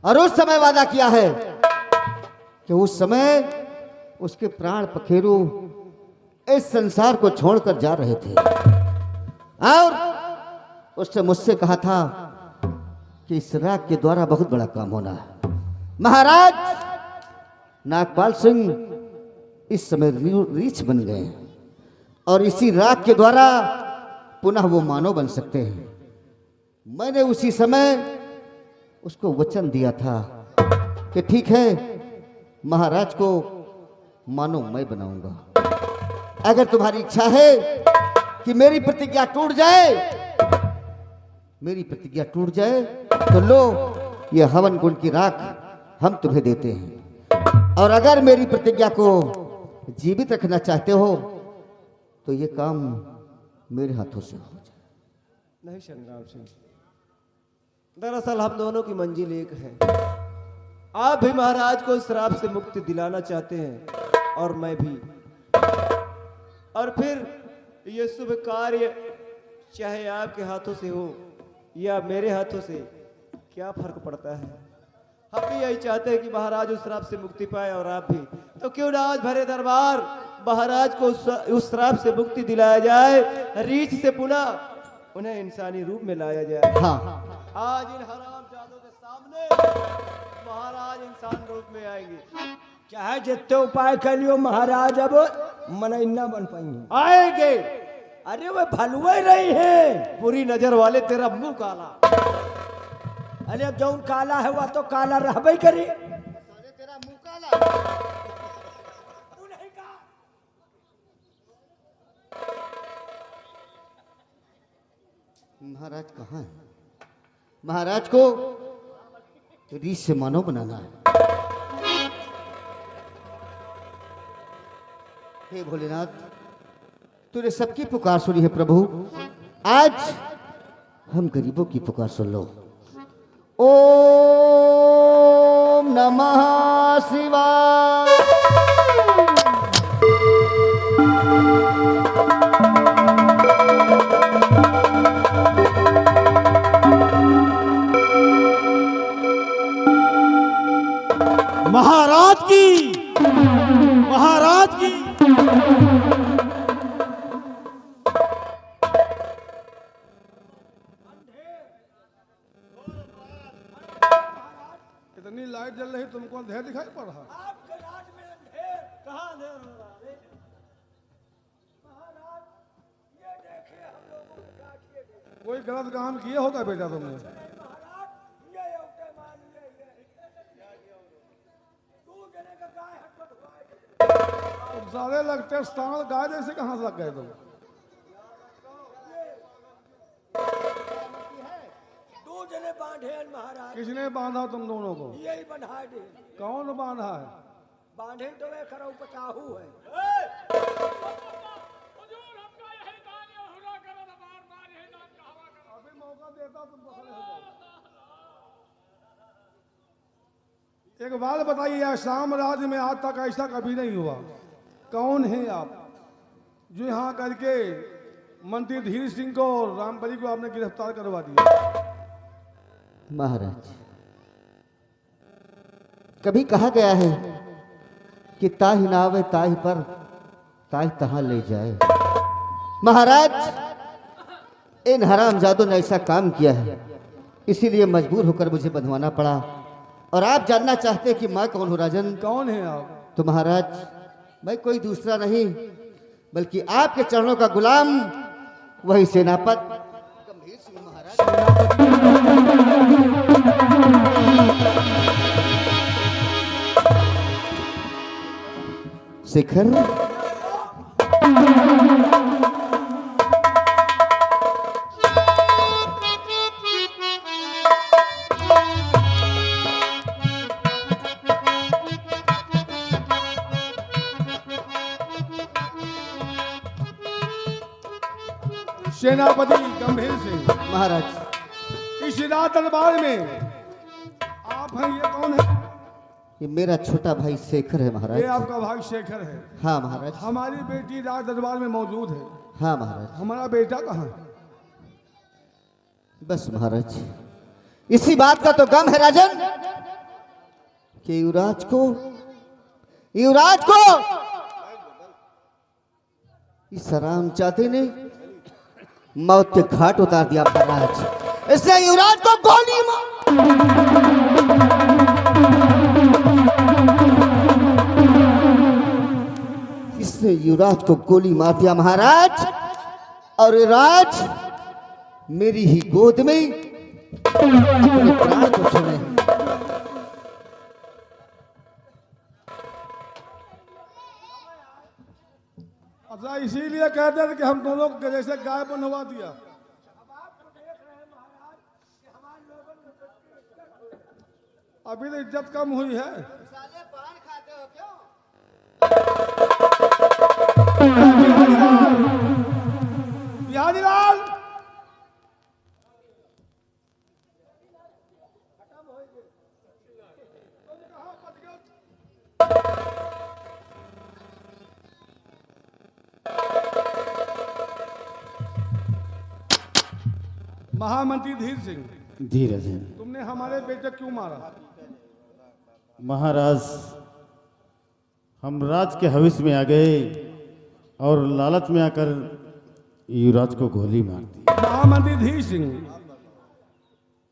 और उस समय वादा किया है कि उस समय उसके प्राण पखेरु इस संसार को छोड़कर जा रहे थे और उसने मुझसे कहा था कि इस राग के द्वारा बहुत बड़ा काम होना है। महाराज नागपाल सिंह इस समय रीछ बन गए हैं और इसी राग के द्वारा पुनः वो मानव बन सकते हैं। मैंने उसी समय उसको वचन दिया था कि ठीक है, महाराज को मानो मैं बनाऊंगा। अगर तुम्हारी इच्छा है कि मेरी प्रतिज्ञा टूट जाए, मेरी प्रतिज्ञा टूट जाए तो लो, ये हवन कुंड की राख हम तुम्हें देते हैं। और अगर मेरी प्रतिज्ञा को जीवित रखना चाहते हो तो ये काम मेरे हाथों से हो जाए। नहीं संग्राम सिंह, दरअसल हम दोनों की मंजिल एक है। आप भी महाराज को श्राप से मुक्ति दिलाना चाहते हैं और मैं भी, और फिर ये शुभ कार्य चाहे आपके हाथों से हो या मेरे हाथों से, क्या फर्क पड़ता है। हम भी यही चाहते हैं कि महाराज उस श्राप से मुक्ति पाए और आप भी, तो क्यों ना आज भरे दरबार महाराज को उस श्राप से मुक्ति दिलाया जाए, रीछ से पुनः उन्हें इंसानी रूप में लाया जाए। हाँ, आज इन हरामजादों के सामने महाराज इंसान रूप में आएंगे। चाहे जितने उपाय कर लियो महाराज अब मनैना बन पाएंगे। आएंगे। अरे वो भलुए रही है, बुरी नजर वाले तेरा मुंह काला। अरे अब जौन काला है वह तो काला रहबे करी। तेरा मुंह काला। महाराज कहाँ है? महाराज को रीछ से मानव बनाना है। हे भोलेनाथ, तूने सबकी पुकार सुनी है प्रभु, आज हम गरीबों की पुकार सुन लो। ओम नमः शिवाय। महाराज की, महाराज की। इतनी लाइट जल रही, तुमको अंधेर दिखाई पड़ रहा? आपके राज में अंधेर कहाँ अंधेर हो रहा है? महाराज ये देखे हम लोगों के साथ ये देखे। कोई गलत काम किया होगा बेटा तुमने? महाराज ये उठे मान ये तू जने का गाय हटपट हुआ। तुम सारे लगते स्थान गाय जैसे कहाँ से लग गए तुम? तू जने बांधे महाराज। किसने बांधा तुम दोनों को? यही बंधा दे। कौन बांधा है? बांधे तो वे खराउ पचाहू है। एक बात बताइए, शाम राज्य में आज तक ऐसा कभी नहीं हुआ। कौन है आप जो यहाँ करके मंत्री धीर सिंह को और रामबली को आपने गिरफ्तार करवा दिया? महाराज, कभी कहा गया है कि ताहि नावे ताहि पर ताहि तहां ले जाए। महाराज, इन हरामजादों ने ऐसा काम किया है, इसीलिए मजबूर होकर मुझे बंधवाना पड़ा। और आप जानना चाहते कि मैं कौन हूँ राजन? कौन है आप? तो महाराज, मैं कोई दूसरा नहीं बल्कि आपके चरणों का गुलाम, वही सेनापति गंभीर सिंह महाराज। शेखर, सेनापति गंभीर सिंह महाराज, इस राज दरबार में आप हैं, ये कौन है? ये मेरा छोटा भाई शेखर है ये महाराज। आपका भाई शेखर है? हाँ महाराज। हमारी बेटी राज दरबार में मौजूद है। हाँ महाराज। हमारा बेटा कहाँ है? बस महाराज, इसी बात का तो गम है राजन कि युवराज को इस हरामजादे ने मौत के घाट उतार दिया महाराज। इसने युवराज को गोली मार दिया महाराज। और युवराज मेरी ही गोद में अपने प्राण को छोड़े। अच्छा, इसीलिए कहते थे कि हम दोनों को जैसे गाय बनवा दिया। अभी तो इज्जत कम हुई है। बिहारी लाल, महामंत्री धीर सिंह, धीरज है तुमने हमारे बेटे क्यों मारा? महाराज, हम राज के हविस में आ गए और लालच में आकर युवराज को गोली मार दी। महामंत्री धीर सिंह,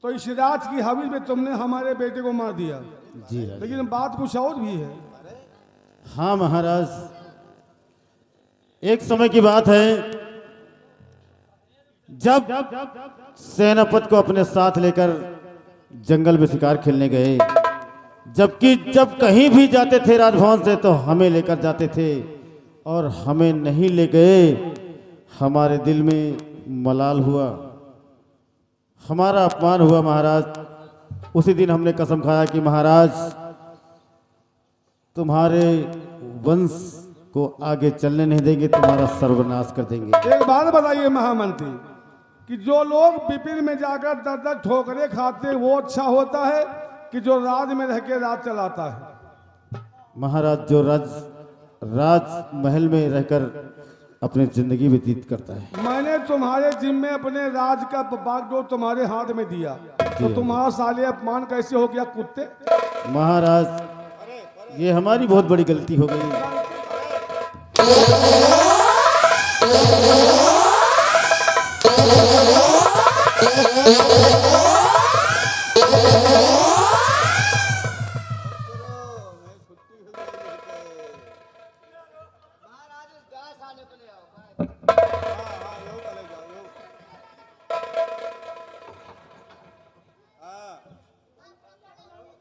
तो इस राज की हविस में तुमने हमारे बेटे को मार दिया। जी राज। लेकिन बात कुछ और भी है। हाँ महाराज, एक समय की बात है जब सेनापति को अपने साथ लेकर जंगल में शिकार खेलने गए। जबकि जब कहीं भी जाते थे राजभवन से तो हमें लेकर जाते थे, और हमें नहीं ले गए। हमारे दिल में मलाल हुआ, हमारा अपमान हुआ महाराज। उसी दिन हमने कसम खाया कि महाराज तुम्हारे वंश को आगे चलने नहीं देंगे, तुम्हारा सर्वनाश कर देंगे। एक बात बताइए महामंत्री, कि जो लोग विपिन में जाकर दर दर ठोकरे खाते वो अच्छा होता है कि जो राज में रह के राज चलाता है? महाराज, जो राज महल में रहकर अपनी जिंदगी व्यतीत करता है। मैंने तुम्हारे जिम्मे अपने राज का बागडोर तुम्हारे हाथ में दिया, तो तुम्हारा साले अपमान कैसे हो गया कुत्ते? महाराज, ये हमारी बहुत बड़ी गलती हो गई।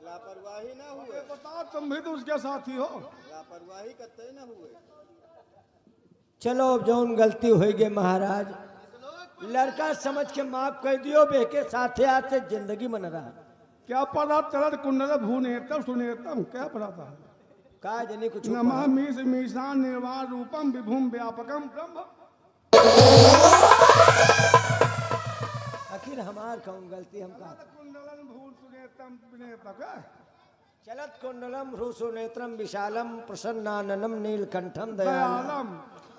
लापरवाही ना हुए। बता, तुम भी तो उसके साथी हो। लापरवाही कतई ना हुए। चलो अब जौन गलती हो गई महाराज, लड़का समझ के माफ कर दियो। बेके साथे हाथ से जिंदगी मन रहा। क्या पता चलत कुंडल भूनेतम सुनेतम, क्या पता था? का जनी कुछ नमः मीश मीशान निर्वाण रूपम विभुम व्यापकम ब्रह्म। आखिर हमार कौन गलती? हम का कुंडलन भूल सुनेतम विनेतम। चलत कुंडलम ह्रूसुनेत्रम विशालम प्रसन्नाननम नीलकंठम दयालम दयालम।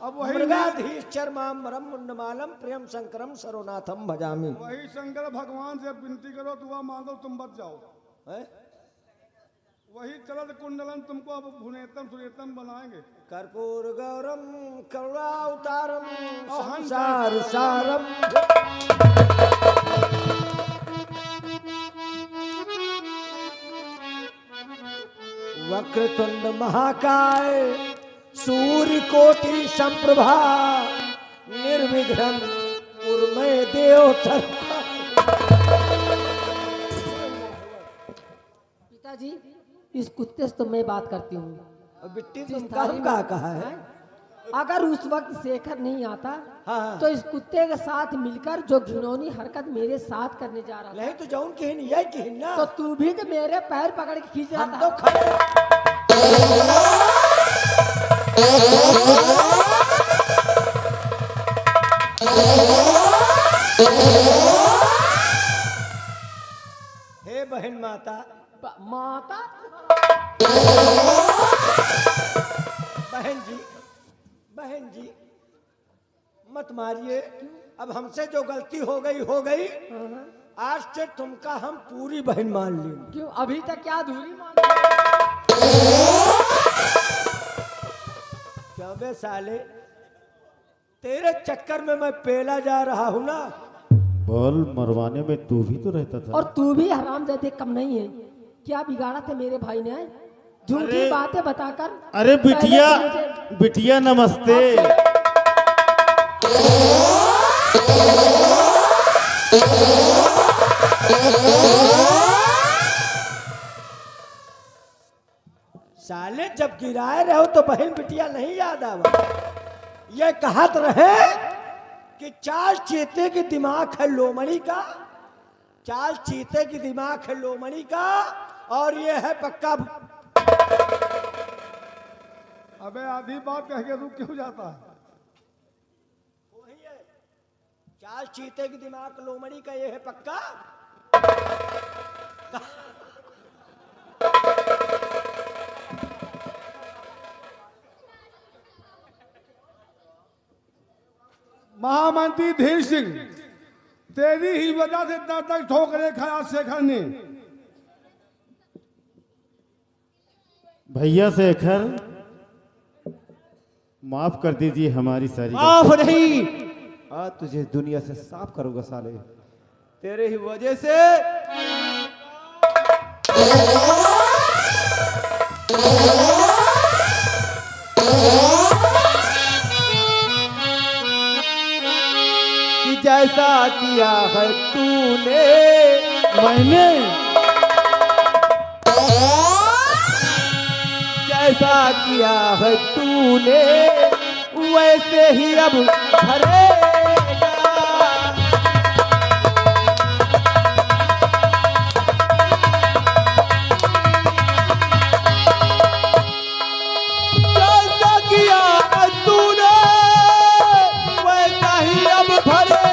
अब वही मृगाधीश्चर्माम्बरम मुंडमालम प्रियम शंकरम सरोनाथम भजामि। वही शंकर भगवान से विनती करो, दुआ मांगो, तुम बच जाओ। हैं? वही चलत कुंडलन तुमको अब भुनेतम सुनेतम बनाएंगे। कर्पूर गौरम करुणावतारम संसार सारम। वक्रतुंड महाकाय सूर्य कोटि संप्रभा निर्विघ्नं कुरु देव सर्वदा। पिताजी इस कुत्ते से तो मैं बात करती हूँ। बिट्टी जिस तुम थाली काम में- का कहा है? अगर उस वक्त शेखर नहीं आता हाँ। तो इस कुत्ते के साथ मिलकर जो घिनौनी हरकत मेरे साथ करने जा रहा नहीं तो जौन कहन यही कहन ना था, तो तू भी तो मेरे पैर पकड़ के खींच रहा हम था। तो खड़े। हे बहन माता, माता बहन जी मत मारिए। अब हमसे जो गलती हो गई। आज से तुमका हम पूरी बहन मान लेंगे। क्यों अभी तक क्या अधूरी मान? क्यों बे साले, तेरे चक्कर में मैं पेला जा रहा हूँ ना। बॉल मरवाने में तू भी तो रहता था। और तू भी हरामजादे कम नहीं है। क्या बिगाड़ा था मेरे भाई ने? झूठी अरे- बातें बताकर। अरे बिटिया, पहले तो मुझे- बिटिया नमस्ते। साले जब गिराए रहो तो बहन बिटिया नहीं याद आवा। ये कहत रहे कि चाल चीते की दिमाग है लोमड़ी का, चाल चीते की दिमाग है लोमड़ी का, और ये है पक्का। अबे आधी बात कह के रुक क्यों जाता है? वही है, चाल चीते की दिमाग लोमड़ी का, ये है पक्का। महामंत्री धीर सिंह, तेरी ही वजह से इतना तक ठोकरे खाया शेखर ने। भैया शेखर, माफ कर दीजिए हमारी सारी माफ नहीं, आज तुझे दुनिया से साफ करूंगा साले। तेरे ही वजह से कि जैसा किया है तूने, मैंने जैसा किया है तूने, वैसे ही अब भरेगा। जैसा किया है तूने, वैसा ही अब भरेगा।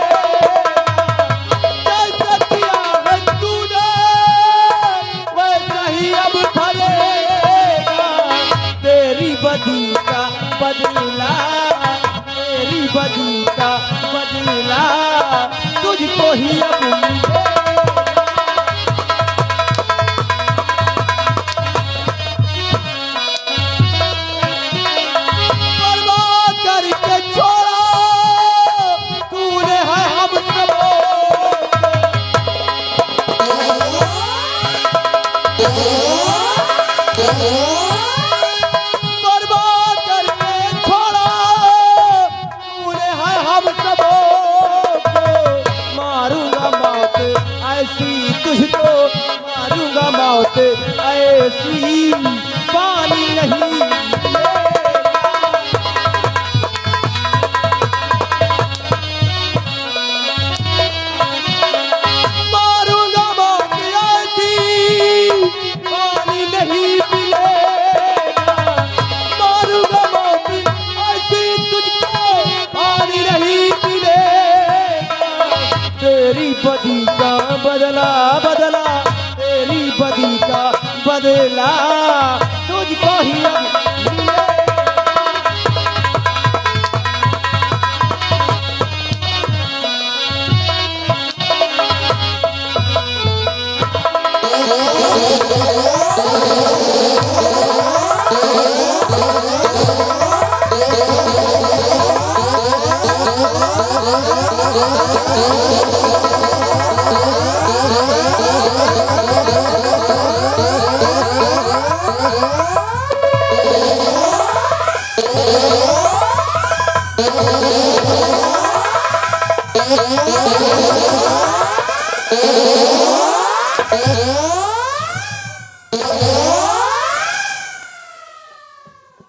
जैसा किया है तूने, वैसा ही अब भरेगा। तेरी बदी का बदला, तेरी बदी का बदला तुझको ही अब मिलेगा। बर्बाद करके छोड़ा तूने है हम सबों बर्बाद करके छोड़ा तूने है हम सबों को। मारूंगा मौत ऐसी तुझको, मारूंगा मौत ऐसी, पानी नहीं मारूंगा मौत ऐसी, पानी नहीं पिलेगा। मारूंगा मौत ऐसी तुझको, पानी नहीं पिलेगा। तेरी बदी का बदला, बदला तेरी बदी का बदला तुझको ही अब मिले।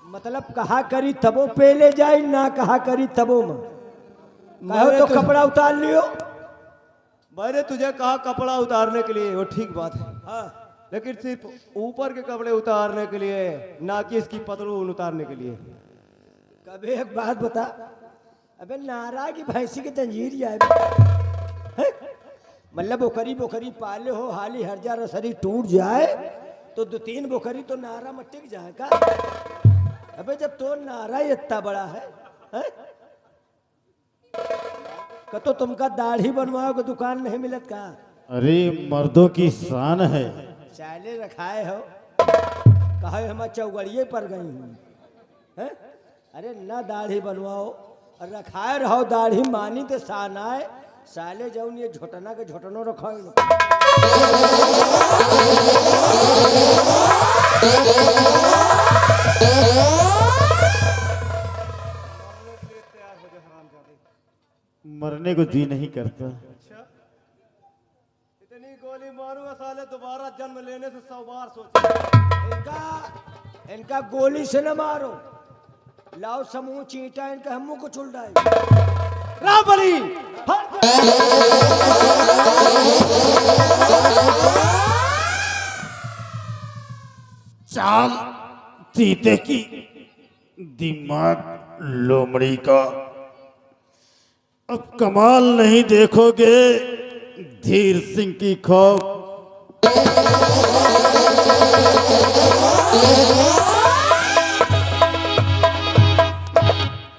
मतलब कहा करी तबो पे ले जाई, ना कहा करी तबो में कहो तो कपड़ा उतार लियो। मैंने तुझे कहा कपड़ा उतारने के लिए, वो ठीक बात है, हाँ लेकिन सिर्फ ऊपर के कपड़े उतारने के लिए, ना कि इसकी पतलून उतारने के लिए। कभी एक बात बता, अबे नारा की भैंसी की तंजीर जाए मतलब बोकरी बोकरी पाले हो, हाली हर जा रसरी टूट जाए तो 2-3 बोकरी तो नारा में टिक जाए का। अबे जब तो नारा ही इतना बड़ा है? तो तुमका दाढ़ी बनवाओ दुकान नहीं मिलत का? अरे मर्दों की शान है। चाले रखाए हो, कहे हम चौगड़िए पर गई हूँ। अरे ना दाढ़ी बनवाओ और रखाए रहो, दाढ़ी मानी तो शान आए। साले जाऊन ये झोटना के झोटनो रखाए मरने को जी नहीं करता। इतनी गोली मारूंगा साले, दोबारा जन्म लेने से 100 बार सोच। इनका गोली से न मारो, लाओ समूह चींटा इनका हम को चुलडाए। रामबली चाल चीते की, दिमाग लोमड़ी का। अब कमाल नहीं देखोगे धीर सिंह की खौफ।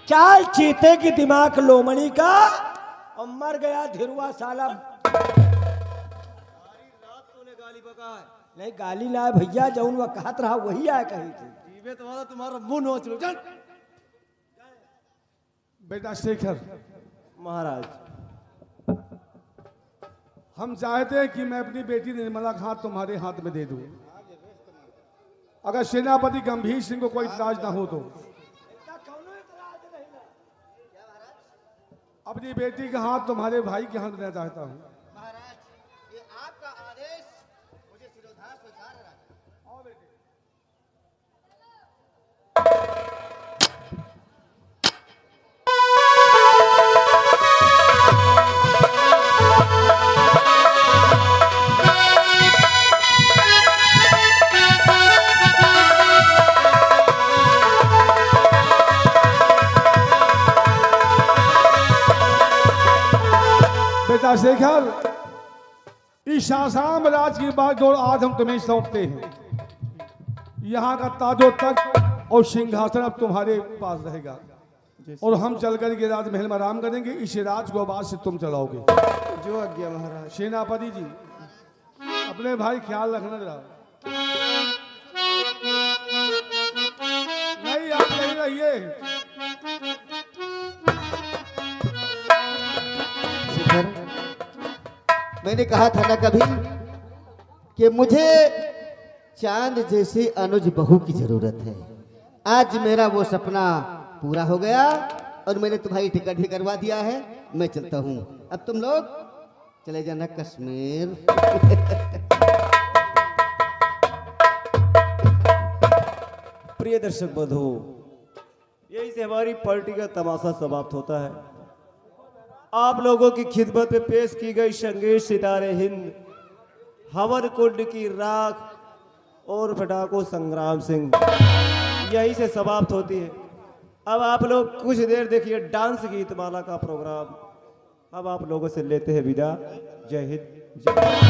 चाल चीते की दिमाग लोमड़ी का, और मर गया धिरुआ साला। नहीं गाली ना भैया, जौन वह कहत रहा वही आया कही थी। तुम्हारा मुंह नोच लो। बेटा शेखर महाराज, हम चाहते हैं कि मैं अपनी बेटी निर्मला का हाथ तुम्हारे हाथ में दे दूं। अगर सेनापति गंभीर सिंह को कोई इतराज ना हो तो अपनी बेटी का हाथ तुम्हारे भाई के हाथ देना चाहता हूं। महाराज, ये आपका आदेश मुझे सिरोधार स्वीकार रहा है। आओ बेटे। बेटा शेखर, इस आसाम राज की बागडोर आज हम तुम्हें सौंपते हैं। यहाँ का ताजो तख्त और सिंहासन अब तुम्हारे पास रहेगा, और हम चलकर के राजमहल में आराम करेंगे। इस राज को बाद से तुम चलाओगे। जो आज्ञा महाराज। सेनापति जी, अपने भाई ख्याल रखना जरा। नहीं, आप नहीं रहिए। शेखर, मैंने कहा था ना कभी कि मुझे चांद जैसे अनुज बहू की जरूरत है। आज मेरा वो सपना पूरा हो गया और मैंने तुम्हारी टिकट भी करवा दिया है। मैं चलता हूँ, अब तुम लोग चले जाना कश्मीर। प्रिय दर्शक बंधु, यही से हमारी पार्टी का तमाशा समाप्त होता है। आप लोगों की खिदमत में पेश की गई संगीत सितारे हिंद, हवन कुंड की राख और पटाखो संग्राम सिंह यहीं से समाप्त होती है। अब आप लोग कुछ देर देखिए डांस गीतमाला का प्रोग्राम। अब आप लोगों से लेते हैं विदा। जय हिंद, जय भारत।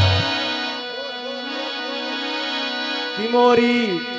कि मोरी